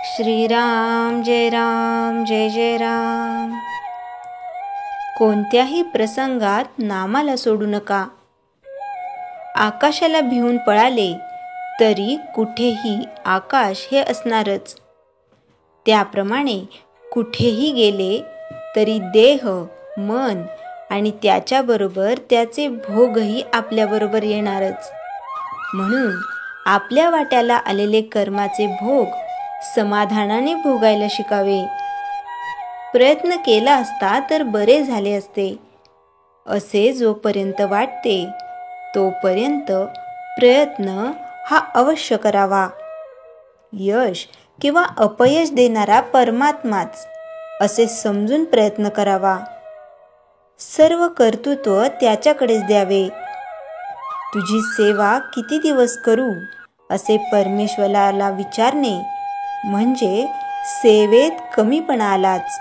श्रीराम जय जय राम. कोणत्याही प्रसंगात नामाला सोडू नका. आकाशाला भिवून पळाले तरी कुठेही आकाश हे असणारच. त्याप्रमाणे कुठेही गेले तरी देह, मन आणि त्याच्याबरोबर त्याचे भोगही आपल्याबरोबर येणारच. म्हणून आपल्या वाट्याला आलेले कर्माचे भोग समाधानाने भोगायला शिकावे. प्रयत्न केला असता तर बरे झाले असते असे जोपर्यंत वाटते तोपर्यंत प्रयत्न हा अवश्य करावा. यश किंवा अपयश देणारा परमात्माच असे समजून प्रयत्न करावा. सर्व कर्तृत्व त्याच्याकडेच द्यावे. तुझी सेवा किती दिवस करू असे परमेश्वराला विचारणे म्हणजे सेवेत कमीपणा आलाच.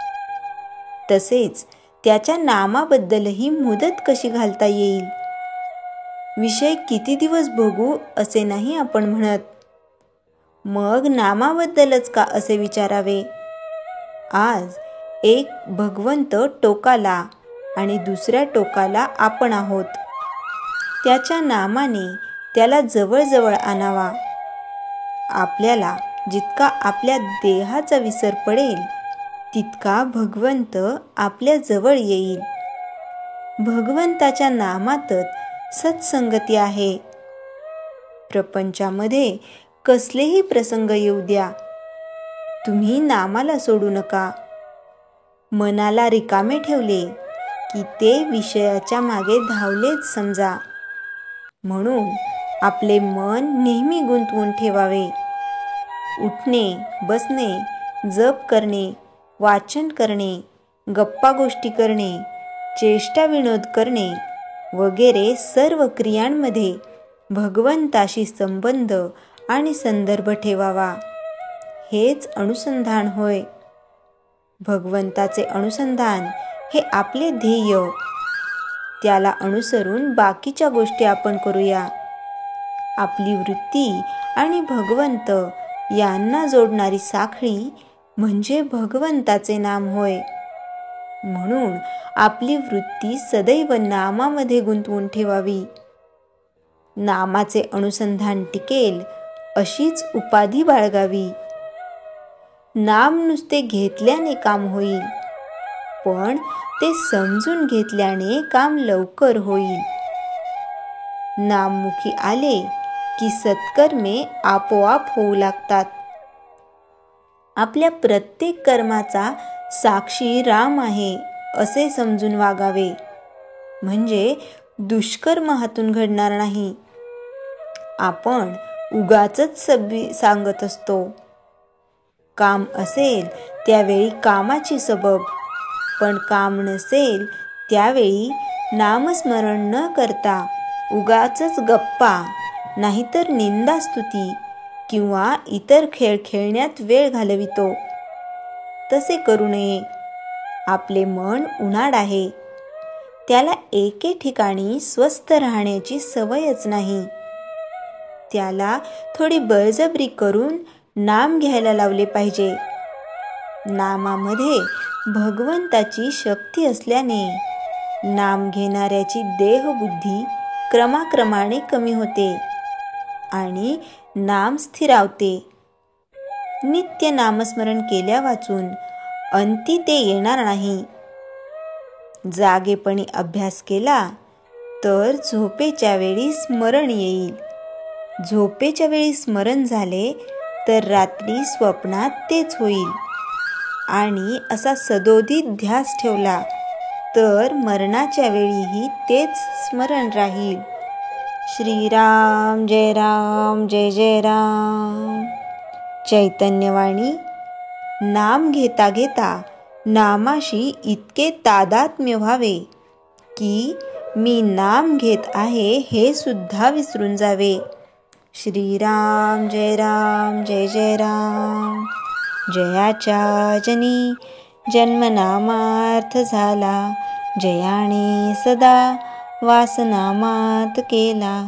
तसेच त्याच्या नामाबद्दलही मुदत कशी घालता येईल. विषय किती दिवस भोगू असे नाही आपण म्हणत. मग नामाबद्दलच का असे विचारावे. आज एक भगवंत टोकाला आणि दुसऱ्या टोकाला आपण आहोत. त्याच्या नामाने त्याला जवळ आणावा. आपल्याला जितका आपल्या देहाचा विसर पडेल तितका भगवंत आपल्या जवळ येईल. भगवंताच्या नामातच सत्संगती आहे. प्रपंचामध्ये कसलेही प्रसंग येऊ द्या, तुम्ही नामाला सोडू नका. मनाला रिकामे ठेवले की ते विषयाच्या मागे धावलेच समजा. म्हणून आपले मन नेहमी गुंतवून ठेवावे. उठणे, बसणे, जप करणे, वाचन करणे, गप्पा गोष्टी करणे, चेष्टा विनोद करणे वगैरे सर्व क्रियांमध्ये भगवंताशी संबंध आणि संदर्भ ठेवावा. हेच अनुसंधान होय. भगवंताचे अनुसंधान हे आपले ध्येय. त्याला अनुसरून बाकीच्या गोष्टी आपण करूया. आपली वृत्ती आणि भगवंत यांना जोडणारी साखळी म्हणजे भगवंताचे नाम होय. म्हणून आपली वृत्ती सदैव नामामध्ये गुंतवून ठेवावी. नामाचे अनुसंधान टिकेल अशीच उपाधी बाळगावी. नाम नुसते घेतल्याने काम होईल, पण ते समजून घेतल्याने काम लवकर होईल. नाममुखी आले की सत्कर्मे आपोआप होऊ लागतात. आपल्या प्रत्येक कर्माचा साक्षी राम आहे असे समजून वागावे. म्हणजे दुष्कर्म हातून घडणार नाही. आपण उगाचच सांगत असतो. काम असेल त्यावेळी कामाची सबब, पण काम नसेल त्यावेळी नामस्मरण न करता उगाचच गप्पा नाहीतर निंदास्तुती किंवा इतर खेळ खेळण्यात वेळ घालवितो. तसे करू नये. आपले मन उन्हाळ आहे. त्याला एके ठिकाणी स्वस्थ राहण्याची सवयच नाही. त्याला थोडी बळजबरी करून नाम घ्यायला लावले पाहिजे. नामामध्ये भगवंताची शक्ती असल्याने नाम घेणाऱ्याची देहबुद्धी क्रमाक्रमाने कमी होते आणि नाम स्थिरावते. नित्य नामस्मरण केल्या वाचून अंती ते येणार नाही. जागेपणी अभ्यास केला तर झोपेच्या वेळी स्मरण येईल. झोपेच्या वेळी स्मरण झाले तर रात्री स्वप्नात तेच होईल. आणि असा सदोदित ध्यास ठेवला तर मरणाच्या वेळीही तेच स्मरण राहील. श्रीराम जय जय राम. चैतन्यवाणी. नाम घेता घेता नामाशी इतके तादात्म्य व्हावे की मी नाम घेत आहे हे सुद्धा विसरून जावे. श्रीराम जय जय राम. जयाच्या जनी जन्मनामार्थ झाला, जयाने सदा वासनामात केला.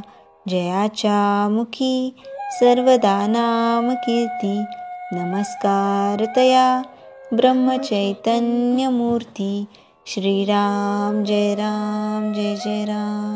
जयाच्या मुखी सर्वदा नाम कीर्ती, नमस्कार तया ब्रह्मचैतन्यमूर्ती. श्रीराम जय राम जय जय राम.